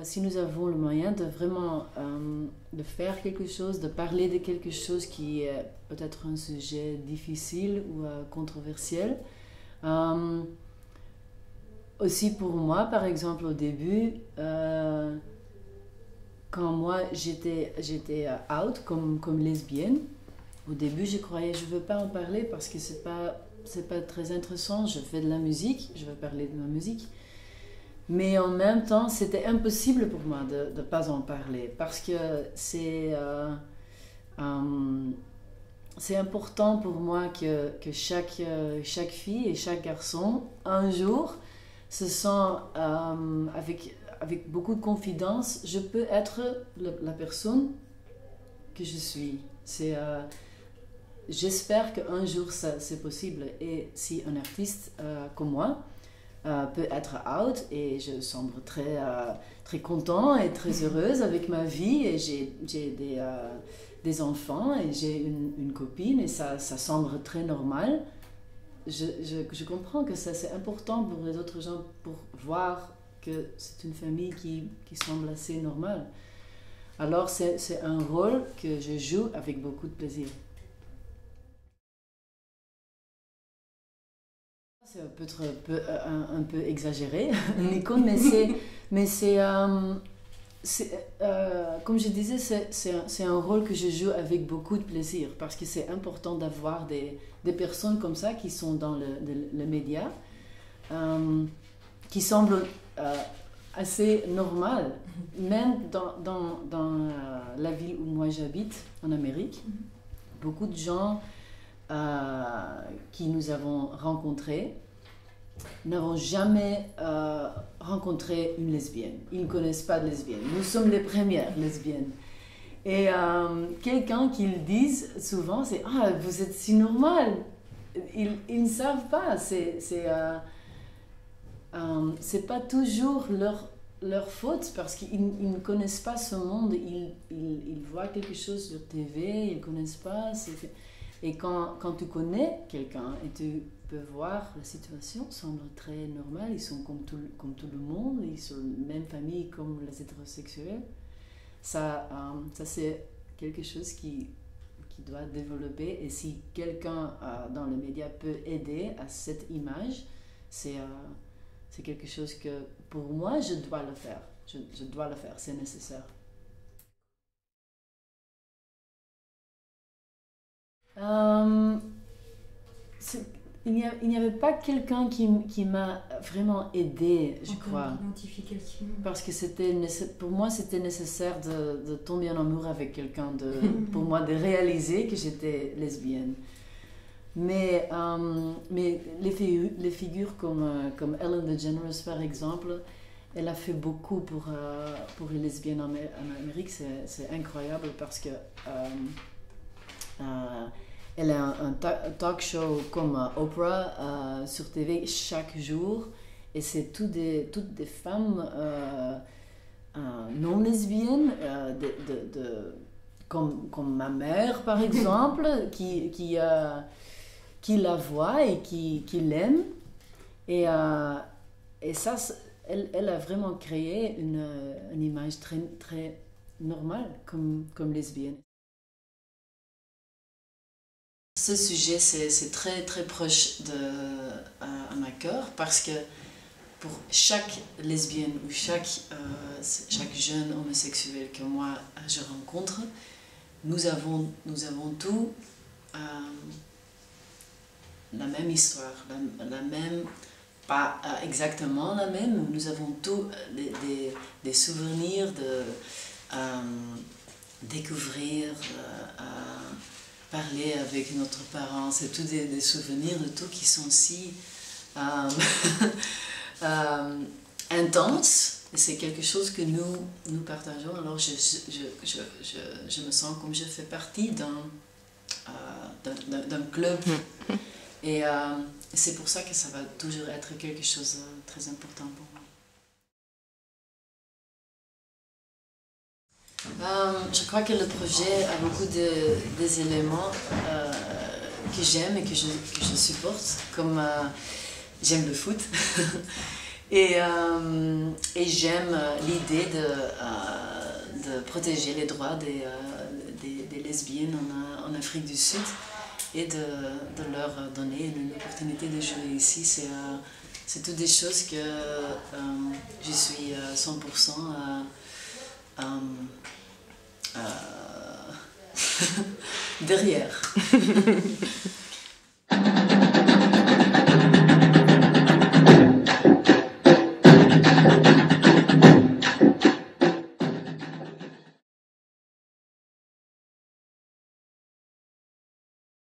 si nous avons le moyen de vraiment de faire quelque chose, de parler de quelque chose qui est peut-être un sujet difficile ou controversiel. Aussi pour moi, par exemple, au début, quand moi j'étais out comme lesbienne, au début je croyais je veux pas en parler parce que c'est pas très intéressant, je fais de la musique, je veux parler de ma musique. Mais en même temps, c'était impossible pour moi de ne pas en parler parce que c'est important pour moi que chaque fille et chaque garçon, un jour, se sent avec beaucoup de confiance, je peux être la personne que je suis. J'espère qu'un jour c'est possible. Et si un artiste comme moi peut être out, et je semble très content et très heureuse avec ma vie, et j'ai des enfants et j'ai une copine, et ça semble très normal. Je comprends que ça c'est important pour les autres gens pour voir que c'est une famille qui semble assez normale. Alors c'est un rôle que je joue avec beaucoup de plaisir. C'est peut-être un peu exagéré, Nico, mais comme je disais, c'est un rôle que je joue avec beaucoup de plaisir parce que c'est important d'avoir des personnes comme ça qui sont dans le média, qui semblent assez normales, même dans la ville où moi j'habite, en Amérique. Beaucoup de gens qui nous avons rencontrés n'avons jamais rencontré une lesbienne. Ils ne connaissent pas de lesbienne. Nous sommes les premières lesbiennes. Et quelqu'un qu'ils disent souvent, c'est « Ah, vous êtes si normal !» Ils ne savent pas. C'est pas toujours leur faute parce qu'ils ne connaissent pas ce monde. Ils voient quelque chose sur TV, ils ne connaissent pas. Et quand tu connais quelqu'un et tu peux voir la situation semble très normale, ils sont comme tout le monde, ils sont la même famille comme les hétérosexuels. Ça c'est quelque chose qui doit développer, et si quelqu'un dans les médias peut aider à cette image, c'est quelque chose que pour moi je dois le faire. Je dois le faire, c'est nécessaire. Euh, il n'y avait pas quelqu'un qui m'a vraiment aidée, je crois. Identification. Parce que pour moi, c'était nécessaire de tomber en amour avec quelqu'un, pour moi de réaliser que j'étais lesbienne. Mais les figures comme Ellen DeGeneres, par exemple, elle a fait beaucoup pour les lesbiennes en Amérique. C'est incroyable parce que elle a un talk show comme Oprah sur TV chaque jour, et c'est toutes des femmes non lesbiennes, comme ma mère par exemple, qui la voit et qui l'aime. Et ça, elle a vraiment créé une image très, très normale comme lesbienne. Ce sujet, c'est très très proche à ma cœur parce que pour chaque lesbienne ou chaque jeune homosexuel que moi je rencontre, nous avons tous la même histoire, la même, pas exactement la même, nous avons tous des souvenirs de découvrir, parler avec notre parents, c'est tous des souvenirs de tout qui sont si intenses, et c'est quelque chose que nous partageons. Alors je me sens comme je fais partie d'un club, et c'est pour ça que ça va toujours être quelque chose de très important pour moi. Je crois que le projet a beaucoup des éléments que j'aime et que je supporte, comme j'aime le foot Et j'aime l'idée de protéger les droits des lesbiennes en Afrique du Sud et de leur donner une opportunité de jouer ici. C'est toutes des choses que je suis 100% derrière.